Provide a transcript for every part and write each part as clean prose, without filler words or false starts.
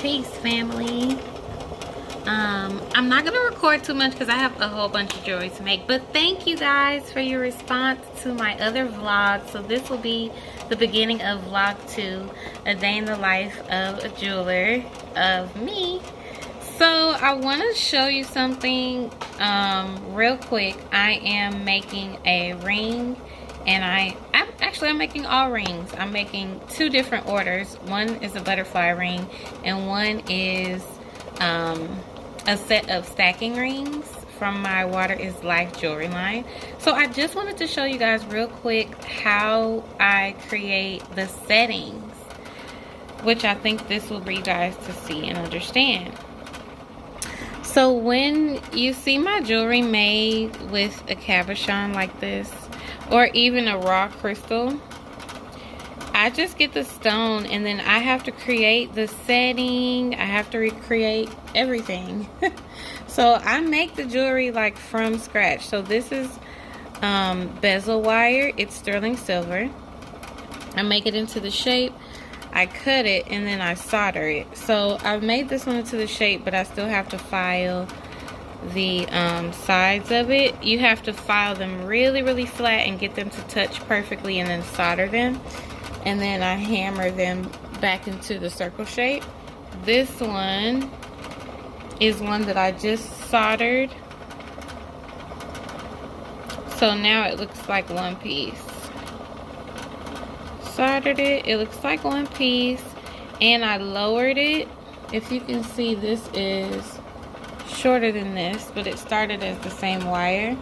Peace, family. I'm not gonna record too much because I have a whole bunch of jewelry to make, but thank you guys for your response to my other vlog. So this will be the beginning of vlog 2, a day in the life of a jeweler, of me. So I want to show you something real quick. I am making a ring, and I'm making all rings. I'm making 2 different orders. One is a butterfly ring, and one is a set of stacking rings from my Water is Life jewelry line. So I just wanted to show you guys real quick how I create the settings, which I think this will bring you guys to see and understand. So when you see my jewelry made with a cabochon like this, or even a raw crystal, I just get the stone and then I have to create the setting. I have to recreate everything. So I make the jewelry like from scratch. So this is bezel wire. It's sterling silver. I make it into the shape. I cut it and then I solder it. So I've made this one into the shape, but I still have to file the sides of it. You have to file them really flat and get them to touch perfectly, and then solder them, and then I hammer them back into the circle shape. This one is one that I just soldered, so now it looks like one piece. Soldered it, it looks like one piece, and I lowered it. If you can see, this is shorter than this, but it started as the same wire.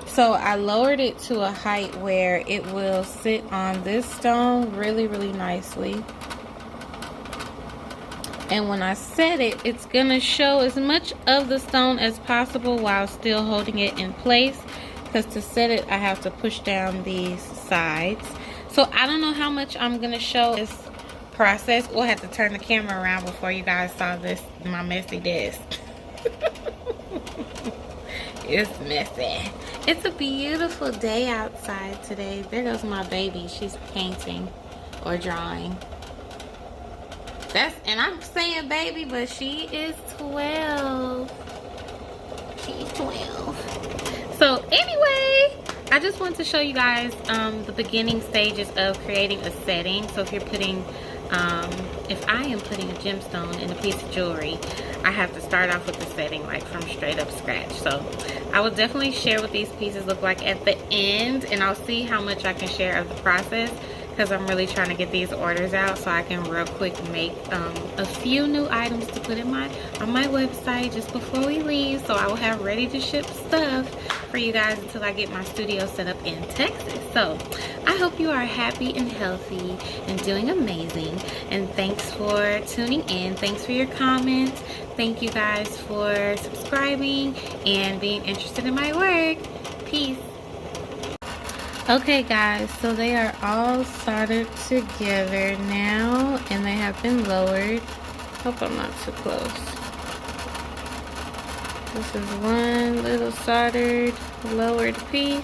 So I lowered it to a height where it will sit on this stone really nicely. And when I set it, it's gonna show as much of the stone as possible while still holding it in place, because to set it I have to push down these sides. So I don't know how much I'm gonna show this process. We'll have to turn the camera around before you guys saw this, my messy desk. It's messy. It's a beautiful day outside today. There goes my baby. She's painting or drawing. And I'm saying baby, but she is 12. She's 12. So anyway, I just want to show you guys the beginning stages of creating a setting. So if you're putting, if I am putting a gemstone in a piece of jewelry, I have to start off with the setting like from straight up scratch. So I will definitely share what these pieces look like at the end, and I'll see how much I can share of the process, because I'm really trying to get these orders out so I can real quick make a few new items to put on my website just before we leave. So I will have ready to ship stuff for you guys until I get my studio set up in Texas. So I hope you are happy and healthy and doing amazing, and thanks for tuning in. Thanks for your comments. Thank you guys for subscribing and being interested in my work. Peace. Okay guys, so they are all soldered together now, and they have been lowered. Hope I'm not too close. This is one little soldered, lowered piece.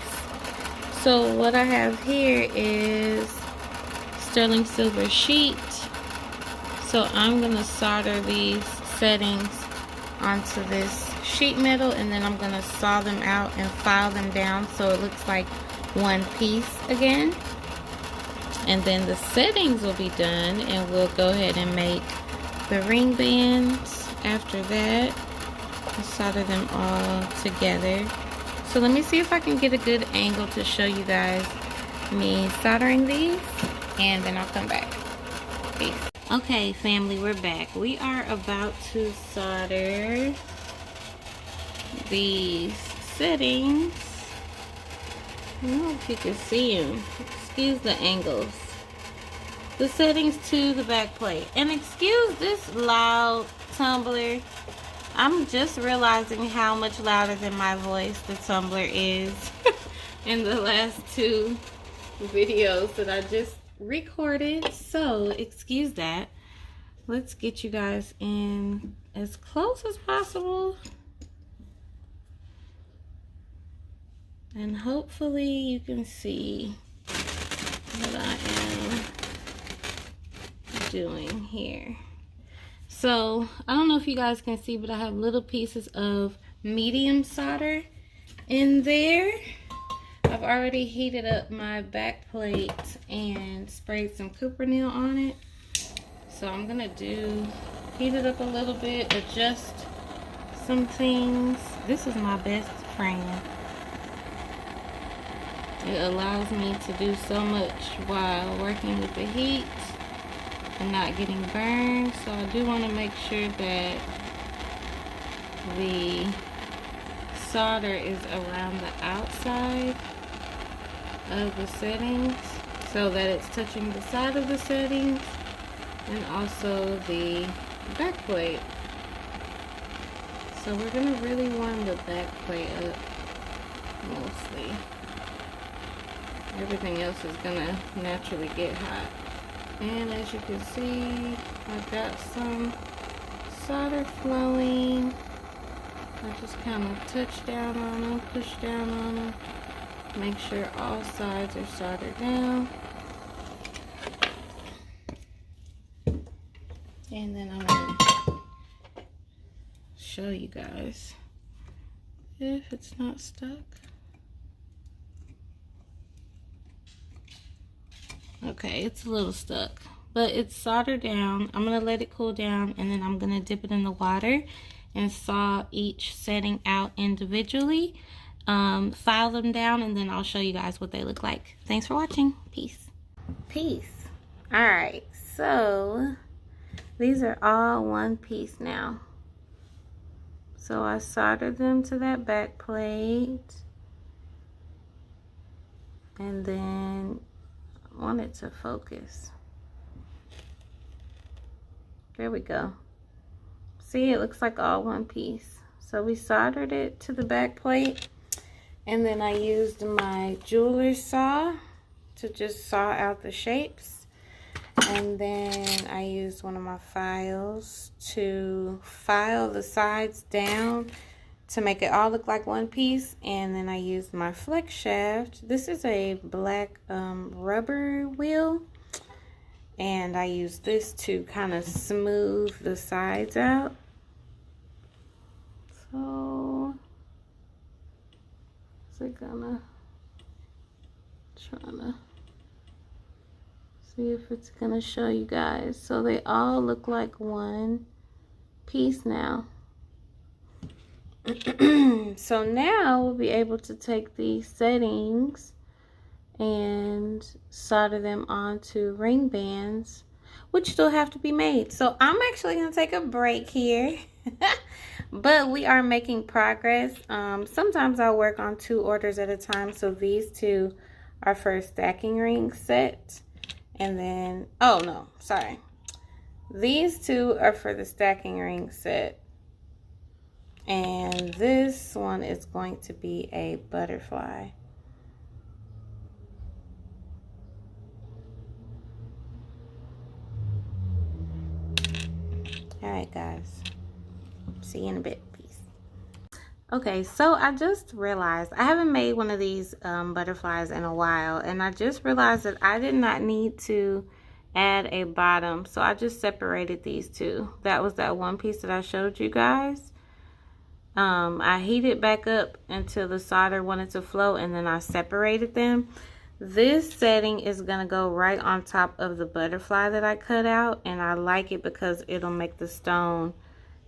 So what I have here is sterling silver sheet. So I'm gonna solder these settings onto this sheet metal, and then I'm gonna saw them out and file them down so it looks like one piece again. And then the settings will be done, and we'll go ahead and make the ring bands after that. I'll solder them all together. So let me see if I can get a good angle to show you guys me soldering these, and then I'll come back. Peace. Okay family, we're back. We are about to solder these settings. I don't know if you can see them. Excuse the angles. The settings to the back plate. And excuse this loud tumbler. I'm just realizing how much louder than my voice the tumbler is in the last 2 videos that I just recorded. So excuse that. Let's get you guys in as close as possible. And hopefully you can see what I am doing here. So I don't know if you guys can see, but I have little pieces of medium solder in there. I've already heated up my back plate and sprayed some cuprinil on it. So I'm gonna heat it up a little bit, adjust some things. This is my best friend. It allows me to do so much while working with the heat and not getting burned. So I do want to make sure that the solder is around the outside of the settings so that it's touching the side of the settings and also the back plate. So we're going to really warm the back plate up mostly. Everything else is going to naturally get hot. And as you can see, I've got some solder flowing. I just kind of touch down on them, push down on them. Make sure all sides are soldered down. And then I'm going to show you guys if it's not stuck. Okay, it's a little stuck, but it's soldered down. I'm going to let it cool down, and then I'm going to dip it in the water and saw each setting out individually. File them down, and then I'll show you guys what they look like. Thanks for watching. Peace. Peace. All right, so these are all one piece now. So I soldered them to that back plate, and then I want it to focus. There we go. See, it looks like all one piece. So we soldered it to the back plate, and then I used my jeweler's saw to just saw out the shapes. And then I used one of my files to file the sides down to make it all look like one piece. And then I used my flex shaft. This is a black rubber wheel. And I used this to kind of smooth the sides out. So, is it trying to see if it's gonna show you guys. So they all look like one piece now. So now we'll be able to take these settings and solder them onto ring bands, which still have to be made. So I'm actually gonna take a break here. But we are making progress. Sometimes I'll work on 2 orders at a time. So these 2 are for stacking ring set. And then, oh no, sorry. These 2 are for the stacking ring set. And this one is going to be a butterfly. All right, guys. See you in a bit. Peace. Okay, so I just realized I haven't made one of these butterflies in a while, and I just realized that I did not need to add a bottom, so I just separated these 2. That was that one piece that I showed you guys. I heated back up until the solder wanted to flow, and then I separated them. This setting is gonna go right on top of the butterfly that I cut out, and I like it because it'll make the stone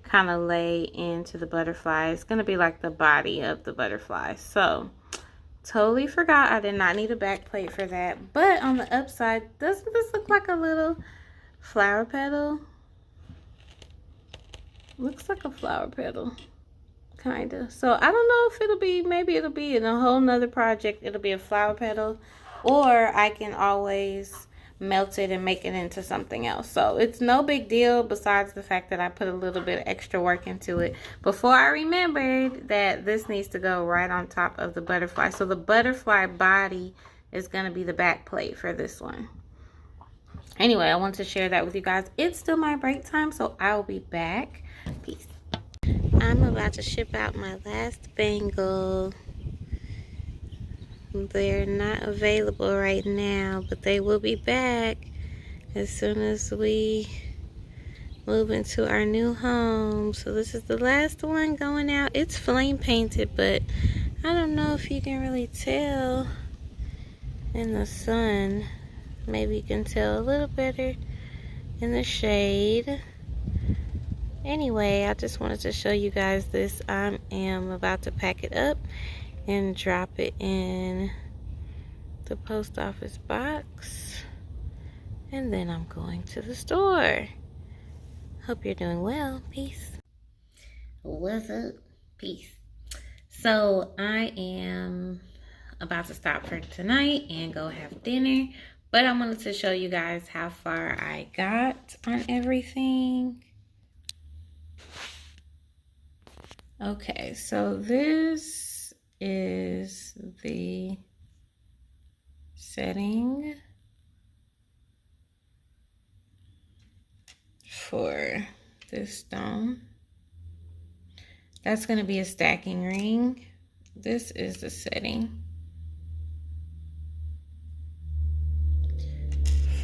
kind of lay into the butterfly. It's gonna be like the body of the butterfly. So totally forgot I did not need a back plate for that. But on the upside, doesn't this look like a little flower petal? Looks like a flower petal, kind of. So I don't know if it'll be, maybe it'll be in a whole nother project, it'll be a flower petal, or I can always melt it and make it into something else. So it's no big deal, besides the fact that I put a little bit of extra work into it before I remembered that this needs to go right on top of the butterfly. So the butterfly body is going to be the back plate for this one. Anyway, I want to share that with you guys. It's still my break time, so I'll be back. Peace. I'm about to ship out my last bangle. They're not available right now, but they will be back as soon as we moving to our new home. So this is the last one going out. It's flame painted, but I don't know if you can really tell in the sun. Maybe you can tell a little better in the shade. Anyway, I just wanted to show you guys this. I am about to pack it up and drop it in the post office box, and then I'm going to the store. Hope you're doing well. Peace. What's up? Peace. So I am about to stop for tonight and go have dinner, but I wanted to show you guys how far I got on everything. Okay, so this is the setting for this stone. That's going to be a stacking ring. This is the setting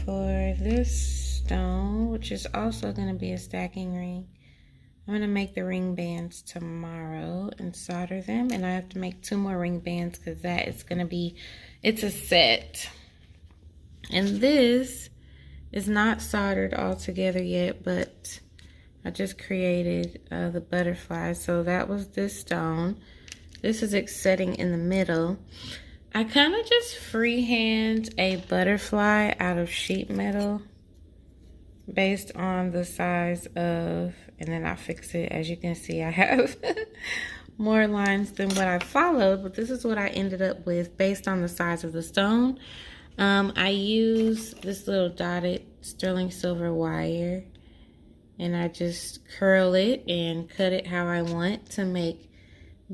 for this stone, which is also going to be a stacking ring. I'm going to make the ring bands tomorrow and solder them. And I have to make 2 more ring bands because that is going to be, it's a set. And this is not soldered all together yet, but I just created the butterfly. So that was this stone. This is it setting in the middle. I kind of just freehand a butterfly out of sheet metal based on the size of, and then I fix it. As you can see, I have more lines than what I followed, but this is what I ended up with based on the size of the stone. I use this little dotted sterling silver wire, and I just curl it and cut it how I want to make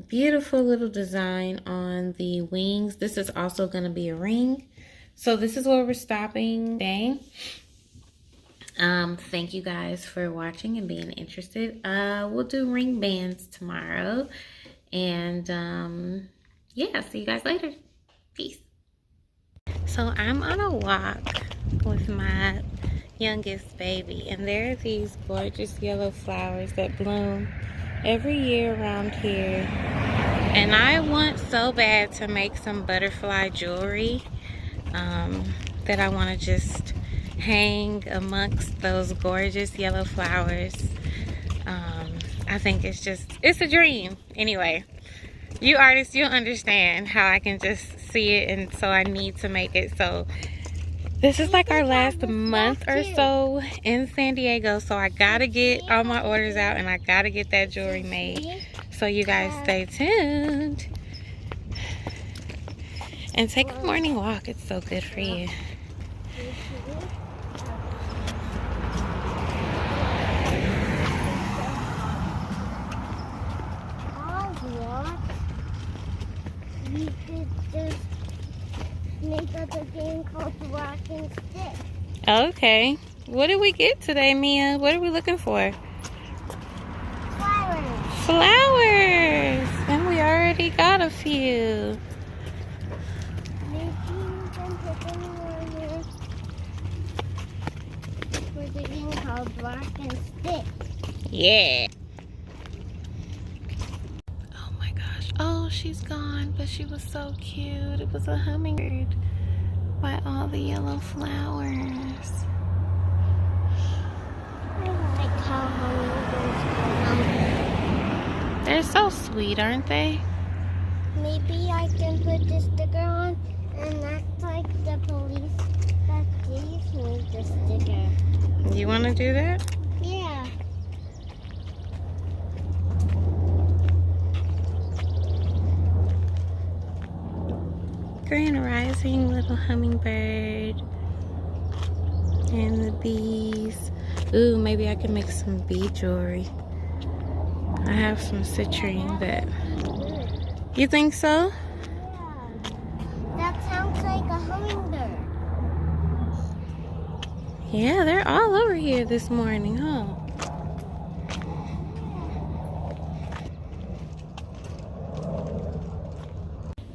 beautiful little design on the wings. This is also going to be a ring. So this is where we're stopping today. Thank you guys for watching and being interested. We'll do ring bands tomorrow, and yeah, see you guys later. Peace. So I'm on a walk with my youngest baby, and there are these gorgeous yellow flowers that bloom every year around here, and I want so bad to make some butterfly jewelry that I want to just hang amongst those gorgeous yellow flowers. I think it's a dream. Anyway, you artists, you'll understand how I can just see it, and so I need to make it. So this is like our last month or so in San Diego, so I gotta get all my orders out and I gotta get that jewelry made. So you guys stay tuned and take a morning walk. It's so good for you. We could just make up a game called Rock and Stick. Okay. What did we get today, Mia? What are we looking for? Flowers. Flowers! And we already got a few. Maybe you can put them on here for the game called Rock and Stick. Yeah. Oh, she's gone, but she was so cute. It was a hummingbird by all the yellow flowers. I like how hummingbirds go. They're so sweet, aren't they? Maybe I can put the sticker on and act like the police that gave me the sticker. You want to do that? Yeah. Grand Rising, little hummingbird. And the bees. Ooh, maybe I can make some bee jewelry. I have some citrine that... You think so? Yeah. That sounds like a hummingbird. Yeah, they're all over here this morning, huh?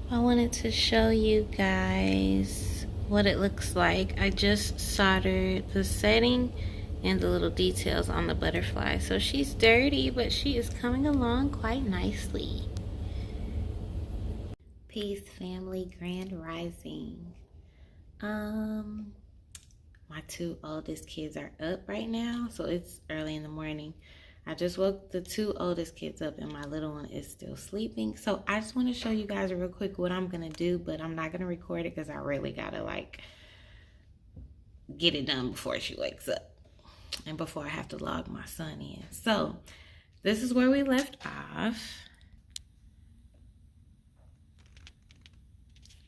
I wanted to show you guys what it looks like. I just soldered the setting and the little details on the butterfly. So she's dirty, but she is coming along quite nicely. Peace, family, grand rising. My two oldest kids are up right now, so it's early in the morning. I just woke the two oldest kids up and my little one is still sleeping. So I just want to show you guys real quick what I'm gonna do, but I'm not gonna record it because I really gotta like get it done before she wakes up and before I have to log my son in. So this is where we left off.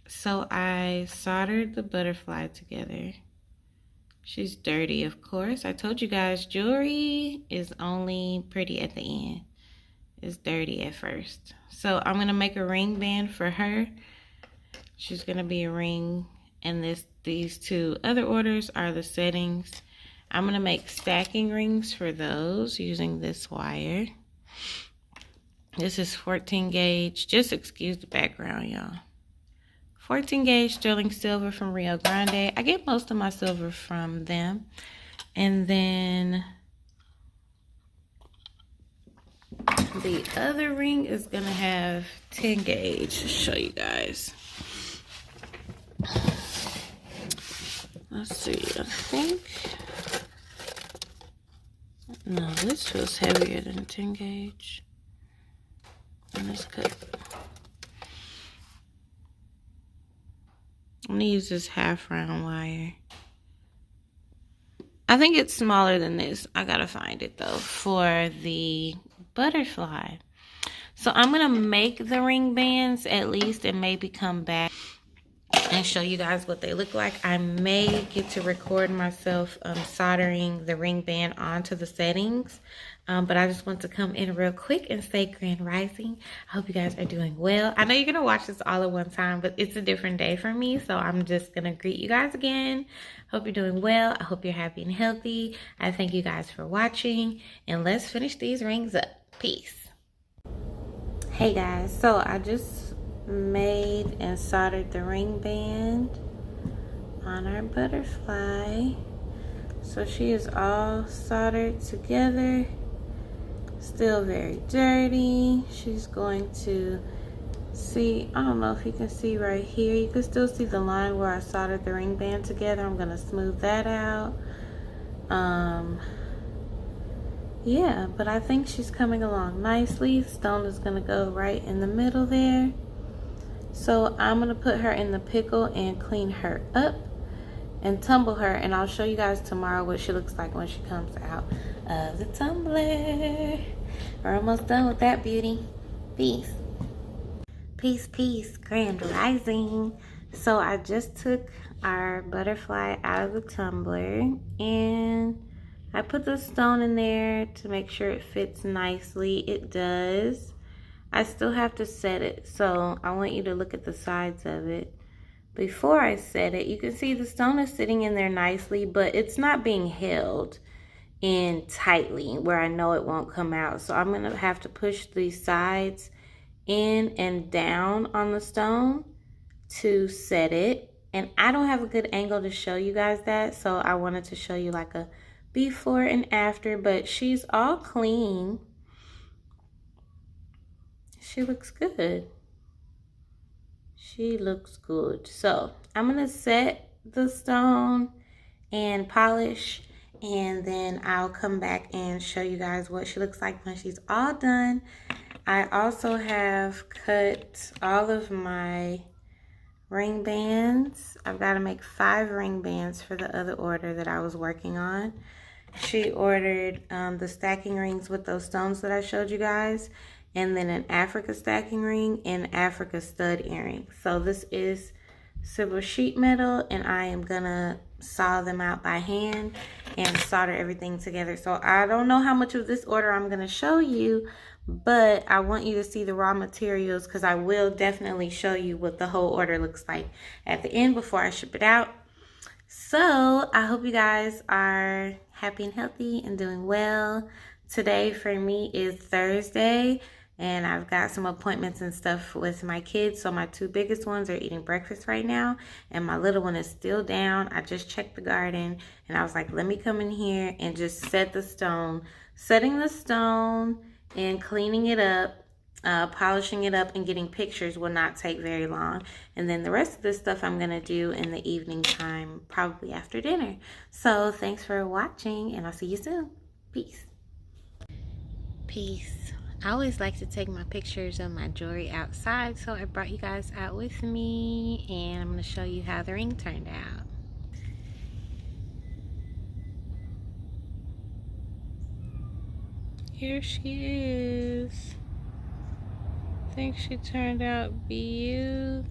So I soldered the butterfly together. She's dirty, of course. I told you guys jewelry is only pretty at the end. It's dirty at first. So I'm gonna make a ring band for her. She's gonna be a ring, and these two other orders are the settings. I'm gonna make stacking rings for those using this wire. This is 14 gauge. Just excuse the background, y'all. 14 gauge sterling silver from Rio Grande. I get most of my silver from them. And then the other ring is gonna have 10 gauge to show you guys. Let's see, I think, no, this feels heavier than 10 gauge. And this cut. I'm gonna use this half round wire. I think it's smaller than this. I gotta find it though for the butterfly. So I'm gonna make the ring bands at least and maybe come back and show you guys what they look like. I may get to record myself soldering the ring band onto the settings. But I just want to come in real quick and say grand rising. I hope you guys are doing well. I know you're gonna watch this all at one time, but it's a different day for me. So I'm just gonna greet you guys again. Hope you're doing well. I hope you're happy and healthy. I thank you guys for watching, and let's finish these rings up. Peace. Hey guys, so I just made and soldered the ring band on our butterfly. So she is all soldered together. Still very dirty. She's going to see, I don't know if you can see right here. You can still see the line where I soldered the ring band together. I'm gonna smooth that out. Yeah, but I think she's coming along nicely. Stone is gonna go right in the middle there. So I'm gonna put her in the pickle and clean her up and tumble her, and I'll show you guys tomorrow what she looks like when she comes out of the tumbler. We're almost done with that beauty. Peace. Peace, peace, grand rising. So I just took our butterfly out of the tumbler and I put the stone in there to make sure it fits nicely. It does. I still have to set it, so I want you to look at the sides of it. Before I set it, you can see the stone is sitting in there nicely, but it's not being held in tightly where I know it won't come out. So I'm gonna have to push these sides in and down on the stone to set it. And I don't have a good angle to show you guys that, so I wanted to show you like a before and after, but she's all clean. She looks good. She looks good. So I'm gonna set the stone and polish, and then I'll come back and show you guys what she looks like when she's all done. I also have cut all of my ring bands. I've got to make 5 ring bands for the other order that I was working on. She ordered the stacking rings with those stones that I showed you guys, and then an Africa stacking ring and Africa stud earrings. So this is silver sheet metal, and I am gonna saw them out by hand and solder everything together. So I don't know how much of this order I'm gonna show you, but I want you to see the raw materials because I will definitely show you what the whole order looks like at the end before I ship it out. So I hope you guys are happy and healthy and doing well. Today for me is Thursday. and I've got some appointments and stuff with my kids. So my two biggest ones are eating breakfast right now, and my little one is still down. I just checked the garden, and I was like, let me come in here and just set the stone. Setting the stone and cleaning it up, polishing it up, and getting pictures will not take very long. And then the rest of this stuff I'm going to do in the evening time, probably after dinner. So thanks for watching, and I'll see you soon. Peace. Peace. I always like to take my pictures of my jewelry outside, so I brought you guys out with me, and I'm going to show you how the ring turned out. Here she is. I think she turned out beautifully.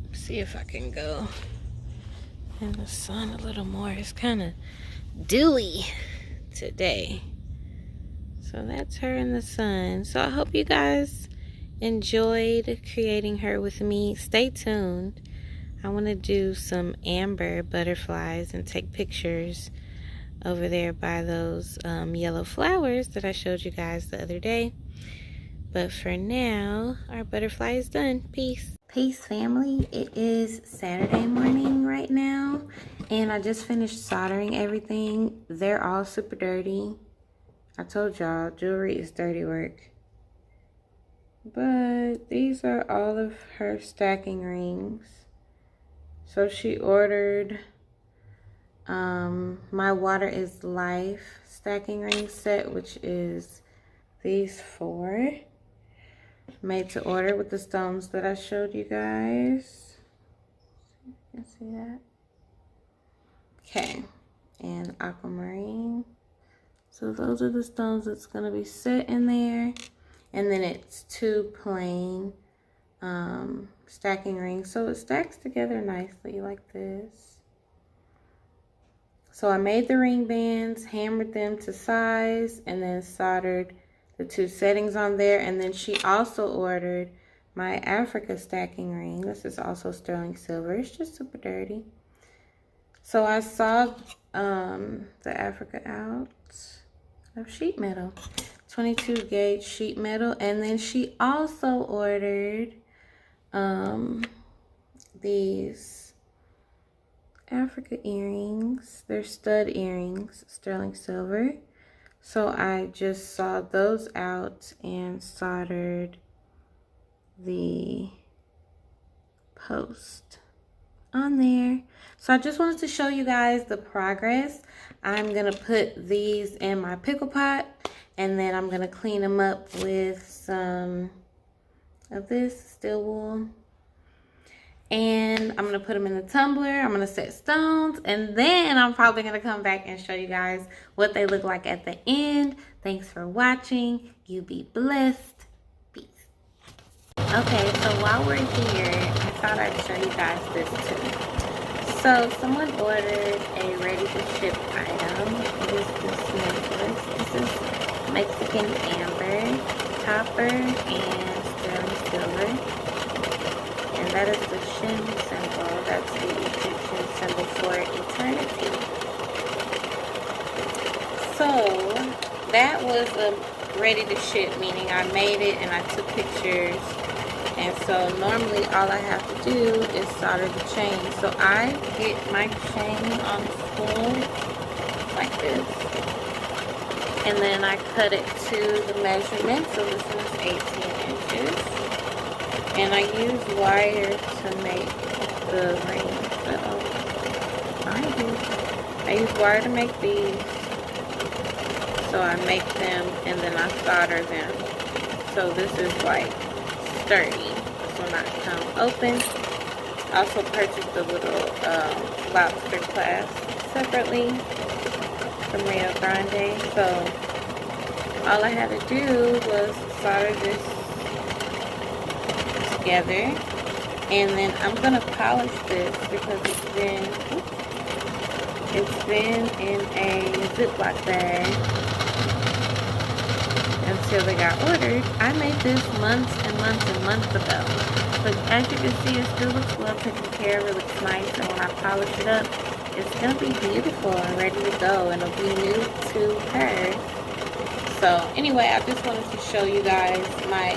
Let's see if I can go in the sun a little more. It's kind of dewy today. So that's her in the sun. So I hope you guys enjoyed creating her with me. Stay tuned. I want to do some amber butterflies and take pictures over there by those yellow flowers that I showed you guys the other day. But for now, our butterfly is done. Peace. Peace, family. It is Saturday morning right now, and I just finished soldering everything. They're all super dirty. I told y'all, jewelry is dirty work. But these are all of her stacking rings. So she ordered my Water is Life stacking ring set, which is these 4. Made to order with the stones that I showed you guys. You can see that. Okay. And aquamarine. So those are the stones that's going to be set in there. And then it's 2 plain stacking rings. So it stacks together nicely like this. So I made the ring bands, hammered them to size, and then soldered the 2 settings on there. And then she also ordered my Africa stacking ring. This is also sterling silver. It's just super dirty. So I sawed the Africa out of sheet metal, 22 gauge sheet metal. And then she also ordered these Africa earrings. They're stud earrings, sterling silver. So I just sawed those out and soldered the post on there. So I just wanted to show you guys the progress. I'm gonna put these in my pickle pot, and then I'm gonna clean them up with some of this steel wool, and I'm gonna put them in the tumbler. I'm gonna set stones, and then I'm probably gonna come back and show you guys what they look like at the end. Thanks for watching. You be blessed. Peace. Okay, so while we're here, I thought I'd show you guys this too. So someone ordered a ready-to-ship item. It is this necklace. This is Mexican amber, copper, and sterling silver. And that is the Shin symbol. That's the Egyptian symbol for eternity. So that was a ready-to-ship, meaning I made it and I took pictures. And so normally all I have to do is solder the chain. So I get my chain on the spool like this. And then I cut it to the measurement. So this one's 18 inches. And I use wire to make the rings. I use wire to make these. So I make them and then I solder them. So this is like sturdy. This will not come open. I also purchased a little lobster clasp separately from Rio Grande. So all I had to do was solder this together, and then I'm gonna polish this because it's been in a Ziploc bag until they got ordered. I made this months and months and months ago, but as you can see, it still looks well taken care of. It looks nice, and when I polish it up, it's gonna be beautiful and ready to go, and it'll be new to her. So So anyway, I just wanted to show you guys my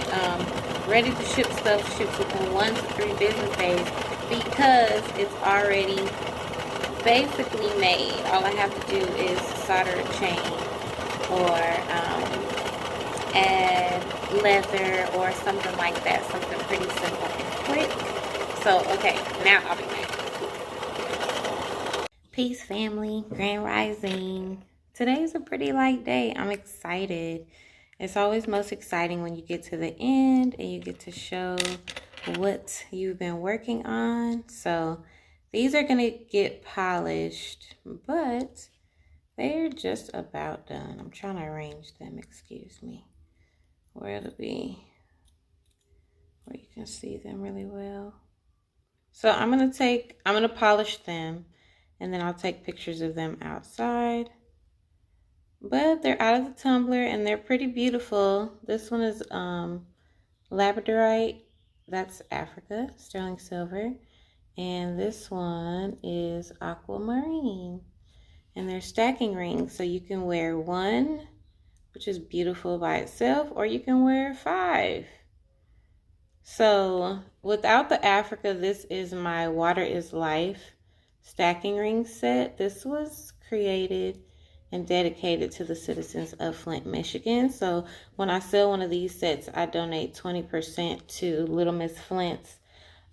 ready to ship stuff ships within 1 to 3 business days because it's already basically made. All I have to do is solder a chain or add leather or something like that, something pretty simple and quick. So okay, now I'll be back. Peace, family. Grand Rising. Today's a pretty light day. I'm excited. It's always most exciting when you get to the end and you get to show what you've been working on. So these are going to get polished, but they're just about done. I'm trying to arrange them, excuse me, where it'll be, where you can see them really well. So I'm going to polish them, and then I'll take pictures of them outside. But they're out of the tumbler, and they're pretty beautiful. This one is labradorite, that's Africa, sterling silver. And this one is aquamarine. And they're stacking rings, so you can wear one, which is beautiful by itself, or you can wear 5. So without the Africa, this is my Water is Life stacking ring set. This was created and dedicated to the citizens of Flint, Michigan. So when I sell one of these sets, I donate 20% to Little Miss Flint's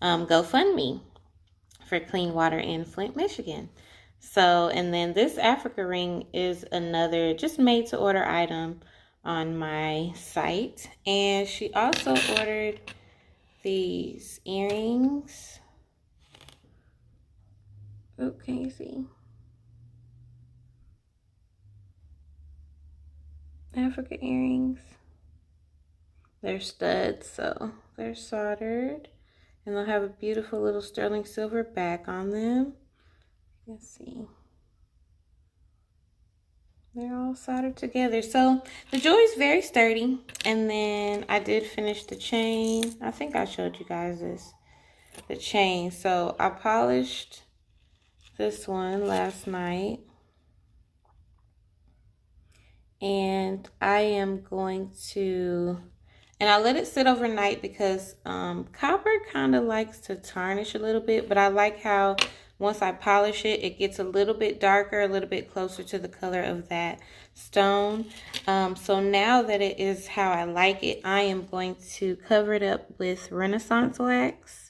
GoFundMe for clean water in Flint, Michigan. So, and then this Africa ring is another just made to order item on my site. And she also ordered these earrings. Oh, can you see? Africa earrings. They're studs, so they're soldered. And they'll have a beautiful little sterling silver back on them. You can see. They're all soldered together. So the jewelry is very sturdy. And then I did finish the chain. I think I showed you guys this. The chain. So I polished this one last night. And I am going to, and I let it sit overnight because copper kind of likes to tarnish a little bit, but I like how once I polish it, it gets a little bit darker, a little bit closer to the color of that stone. So now that it is how I like it, I am going to cover it up with Renaissance wax.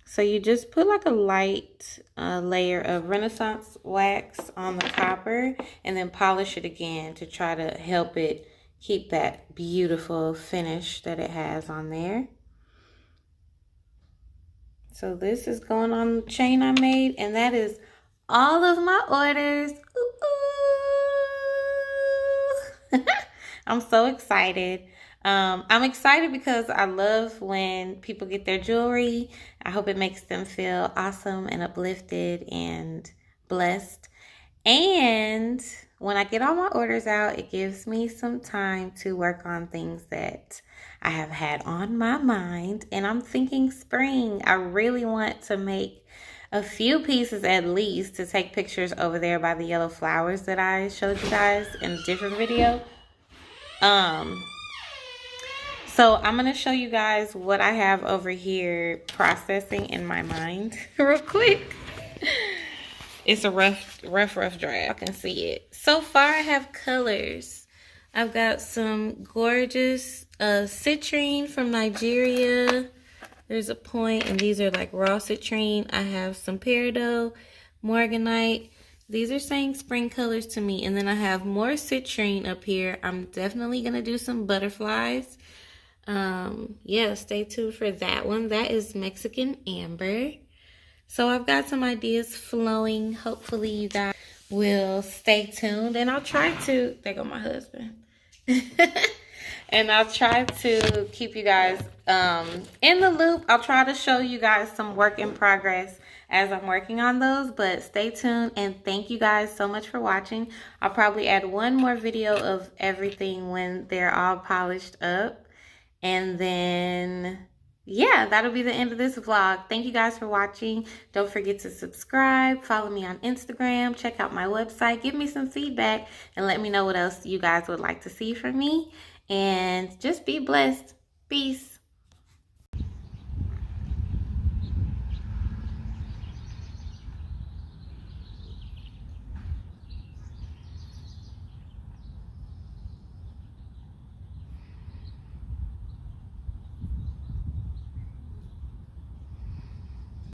So you just put like a light layer of Renaissance wax on the copper and then polish it again to try to help it keep that beautiful finish that it has on there. So this is going on the chain I made, and that is all of my orders. Ooh, ooh. I'm so excited. I'm excited because I love when people get their jewelry. I hope it makes them feel awesome and uplifted and blessed. And when I get all my orders out, it gives me some time to work on things that I have had on my mind. And I'm thinking spring. I really want to make a few pieces at least to take pictures over there by the yellow flowers that I showed you guys in a different video. So I'm going to show you guys what I have over here processing in my mind real quick. It's a rough draft. I can see it. So far I have colors. I've got some gorgeous citrine from Nigeria. There's a point, and these are like raw citrine. I have some peridot, morganite. These are saying spring colors to me. And then I have more citrine up here. I'm definitely going to do some butterflies. Yeah, stay tuned for that one. That is Mexican amber. So I've got some ideas flowing. Hopefully you guys will stay tuned, and I'll try to, there go my husband. And I'll try to keep you guys in the loop. I'll try to show you guys some work in progress as I'm working on those, but stay tuned, and thank you guys so much for watching. I'll probably add one more video of everything when they're all polished up. And then yeah, that'll be the end of this vlog. Thank you guys for watching. Don't forget to subscribe, follow me on Instagram, check out my website, give me some feedback, and let me know what else you guys would like to see from me. And just be blessed. Peace.